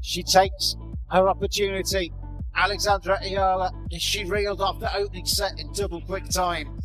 She takes her opportunity. Alexandra Eala, she reeled off the opening set in double quick time.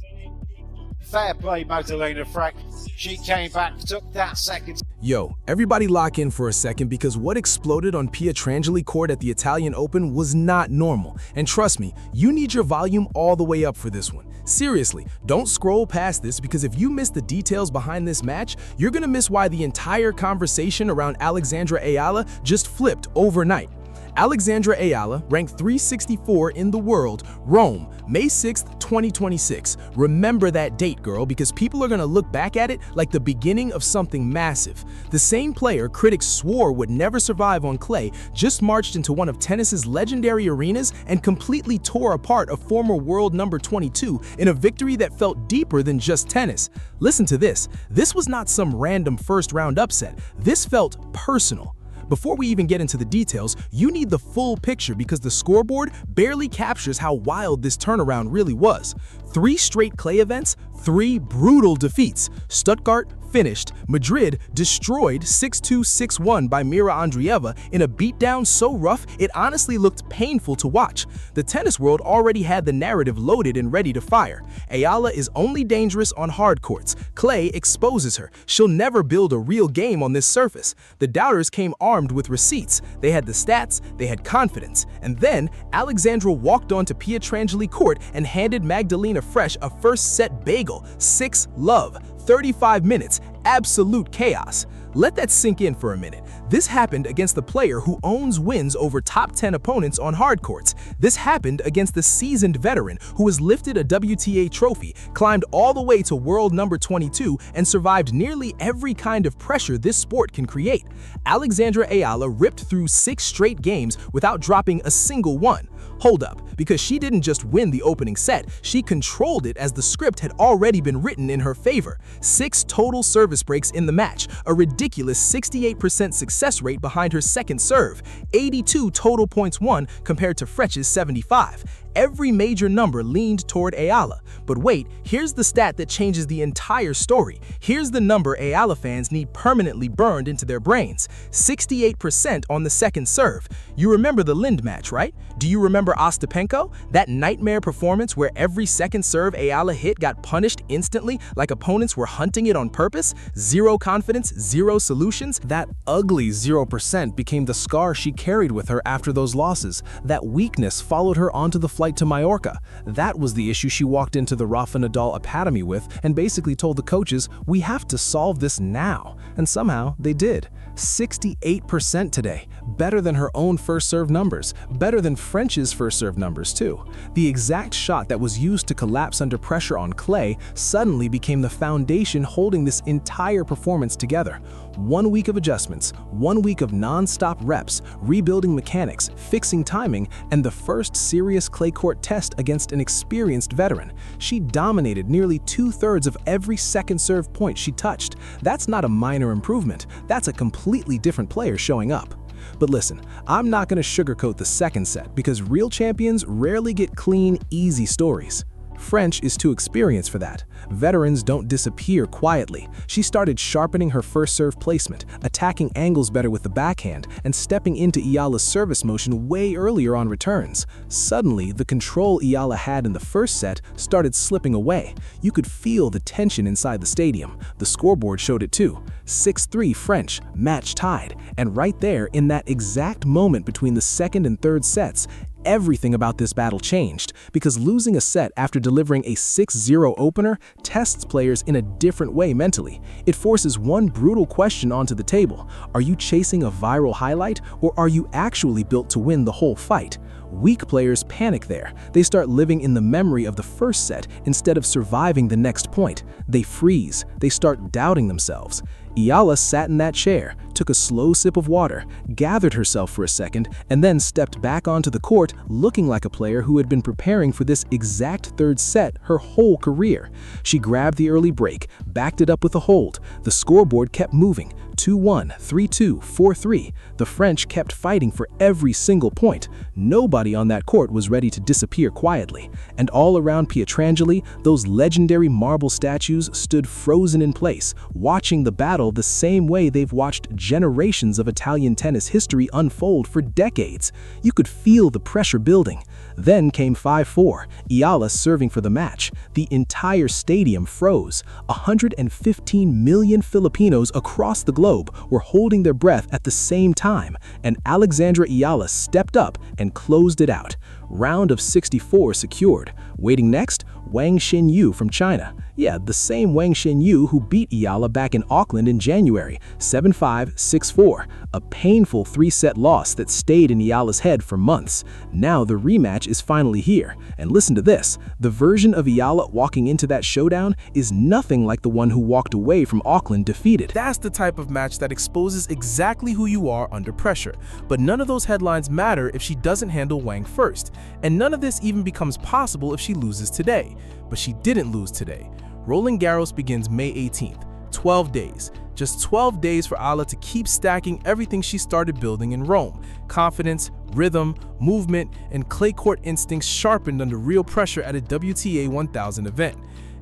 Fair play, Magdalena Fręch. She came back, took that second. Yo, everybody lock in for a second because what exploded on Pietrangeli court at the Italian Open was not normal. And trust me, you need your volume all the way up for this one. Seriously, don't scroll past this because if you miss the details behind this match, you're gonna miss why the entire conversation around Alexandra Eala just flipped overnight. Alexandra Eala, ranked 364 in the world, Rome, May 6th, 2026. Remember that date, girl, because people are gonna look back at it like the beginning of something massive. The same player critics swore would never survive on clay just marched into one of tennis's legendary arenas and completely tore apart a former world number 22 in a victory that felt deeper than just tennis. Listen to this. This was not some random first-round upset. This felt personal. Before we even get into the details, you need the full picture because the scoreboard barely captures how wild this turnaround really was. 3 straight clay events, 3 brutal defeats. Stuttgart finished, Madrid destroyed 6-2, 6-1 by Mira Andreeva in a beatdown so rough it honestly looked painful to watch. The tennis world already had the narrative loaded and ready to fire. Eala is only dangerous on hard courts. Clay exposes her. She'll never build a real game on this surface. The doubters came armed with receipts. They had the stats, they had confidence. And then Alexandra walked onto Pietrangeli court and handed Magdalena Fręch a first set bagel, 6-love. 35 minutes, absolute chaos. Let that sink in for a minute. This happened against the player who owns wins over top 10 opponents on hard courts. This happened against the seasoned veteran who has lifted a WTA trophy, climbed all the way to world number 22, and survived nearly every kind of pressure this sport can create. Alexandra Eala ripped through 6 straight games without dropping a single one. Hold up, because she didn't just win the opening set, she controlled it as the script had already been written in her favor. 6 total service breaks in the match, a ridiculous 68% success rate behind her second serve, 82 total points won compared to Fręch's 75. Every major number leaned toward Eala. But wait, here's the stat that changes the entire story. Here's the number Eala fans need permanently burned into their brains. 68% on the second serve. You remember the Lind match, right? Do you remember Ostapenko? That nightmare performance where every second serve Eala hit got punished instantly like opponents were hunting it on purpose? Zero confidence, zero solutions? That ugly 0% became the scar she carried with her after those losses. That weakness followed her onto the flight to Mallorca. That was the issue she walked into the Rafa Nadal Academy with and basically told the coaches, we have to solve this now. And somehow they did. 68% today. Better than her own first serve numbers. Better than Fręch's first serve numbers too. The exact shot that was used to collapse under pressure on clay suddenly became the foundation holding this entire performance together. 1 week of adjustments, 1 week of non-stop reps, rebuilding mechanics, fixing timing, and the first serious clay court test against an experienced veteran. She dominated nearly 2/3 of every second serve point she touched. That's not a minor improvement. That's a completely different player showing up. But listen, I'm not going to sugarcoat the second set because real champions rarely get clean, easy stories. Fręch is too experienced for that. Veterans don't disappear quietly. She started sharpening her first serve placement, attacking angles better with the backhand, and stepping into Eala's service motion way earlier on returns. Suddenly, the control Eala had in the first set started slipping away. You could feel the tension inside the stadium. The scoreboard showed it too. 6-3 Fręch, match tied. And right there, in that exact moment between the second and third sets, everything about this battle changed because losing a set after delivering a 6-0 opener tests players in a different way mentally. It forces one brutal question onto the table. Are you chasing a viral highlight or are you actually built to win the whole fight? Weak players panic there. They start living in the memory of the first set instead of surviving the next point. They freeze. They start doubting themselves. Eala sat in that chair, took a slow sip of water, gathered herself for a second, and then stepped back onto the court looking like a player who had been preparing for this exact third set her whole career. She grabbed the early break, backed it up with a hold. The scoreboard kept moving. 2-1, 3-2, 4-3. The French kept fighting for every single point. Nobody on that court was ready to disappear quietly. And all around Pietrangeli, those legendary marble statues stood frozen in place, watching the battle the same way they've watched generations of Italian tennis history unfold for decades. You could feel the pressure building. Then came 5-4, Eala serving for the match. The entire stadium froze. 115 million Filipinos across the globe were holding their breath at the same time, and Alexandra Eala stepped up and closed it out. Round of 64 secured. Waiting next, Wang Xinyu from China. Yeah, the same Wang Xinyu who beat Eala back in Auckland in January, 7-5, 6-4. A painful three-set loss that stayed in Eala's head for months. Now the rematch is finally here. And listen to this, the version of Eala walking into that showdown is nothing like the one who walked away from Auckland defeated. That's the type of match that exposes exactly who you are under pressure. But none of those headlines matter if she doesn't handle Wang first. And none of this even becomes possible if she loses today. But she didn't lose today. Roland Garros begins May 18th, 12 days. Just 12 days for Eala to keep stacking everything she started building in Rome. Confidence, rhythm, movement, and clay court instincts sharpened under real pressure at a WTA 1000 event.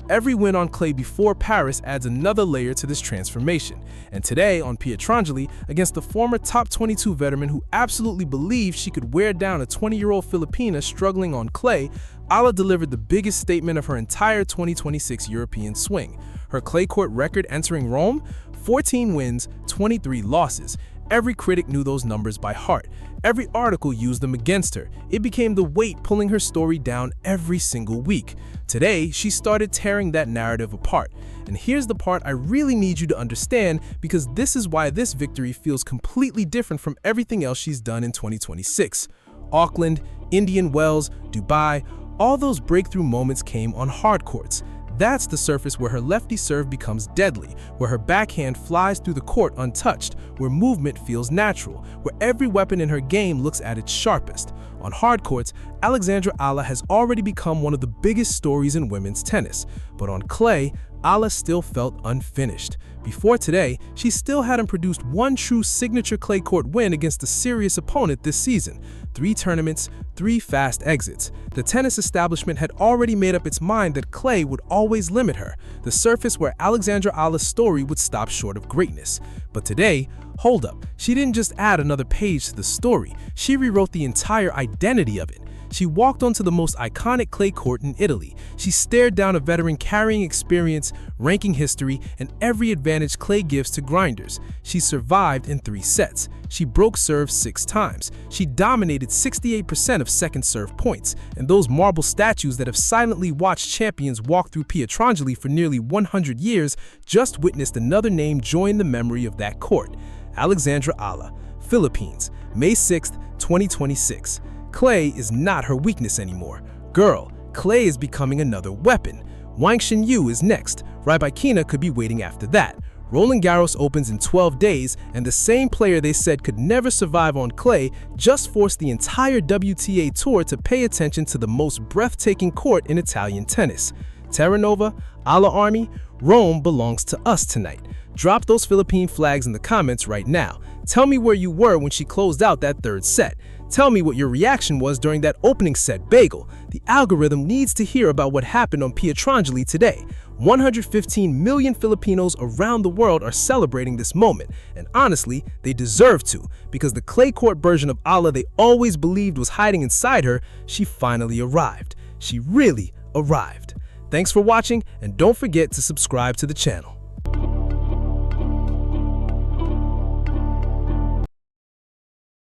Every win on clay before Paris adds another layer to this transformation. And today on Pietrangeli, against the former top 22 veteran who absolutely believed she could wear down a 20-year-old Filipina struggling on clay, Eala delivered the biggest statement of her entire 2026 European swing. Her clay court record entering Rome? 14 wins, 23 losses. Every critic knew those numbers by heart. Every article used them against her. It became the weight pulling her story down every single week. Today, she started tearing that narrative apart. And here's the part I really need you to understand, because this is why this victory feels completely different from everything else she's done in 2026. Auckland, Indian Wells, Dubai, all those breakthrough moments came on hard courts. That's the surface where her lefty serve becomes deadly, where her backhand flies through the court untouched, where movement feels natural, where every weapon in her game looks at its sharpest. On hard courts, Alexandra Eala has already become one of the biggest stories in women's tennis. But on clay, Eala still felt unfinished. Before today, she still hadn't produced one true signature clay court win against a serious opponent this season. 3 tournaments, 3 fast exits. The tennis establishment had already made up its mind that clay would always limit her, the surface where Alexandra Eala's story would stop short of greatness. But today, hold up, she didn't just add another page to the story, she rewrote the entire identity of it. She walked onto the most iconic clay court in Italy. She stared down a veteran carrying experience, ranking history, and every advantage clay gives to grinders. She survived in 3 sets. She broke serve 6 times. She dominated 68% of second serve points. And those marble statues that have silently watched champions walk through Pietrangeli for nearly 100 years just witnessed another name join the memory of that court. Alexandra Eala, Philippines, May 6th, 2026. Clay is not her weakness anymore. Girl, clay is becoming another weapon. Wang Xinyu is next. Rybakina could be waiting after that. Roland Garros opens in 12 days, and the same player they said could never survive on clay just forced the entire WTA Tour to pay attention to the most breathtaking court in Italian tennis. Terra Nova, Eala Army, Rome belongs to us tonight. Drop those Philippine flags in the comments right now. Tell me where you were when she closed out that 3rd set. Tell me what your reaction was during that opening set bagel. The algorithm needs to hear about what happened on Pietrangeli today. 115 million Filipinos around the world are celebrating this moment, and honestly, they deserve to, because the clay court version of Eala they always believed was hiding inside her, she finally arrived. She really arrived. Thanks for watching, and don't forget to subscribe to the channel.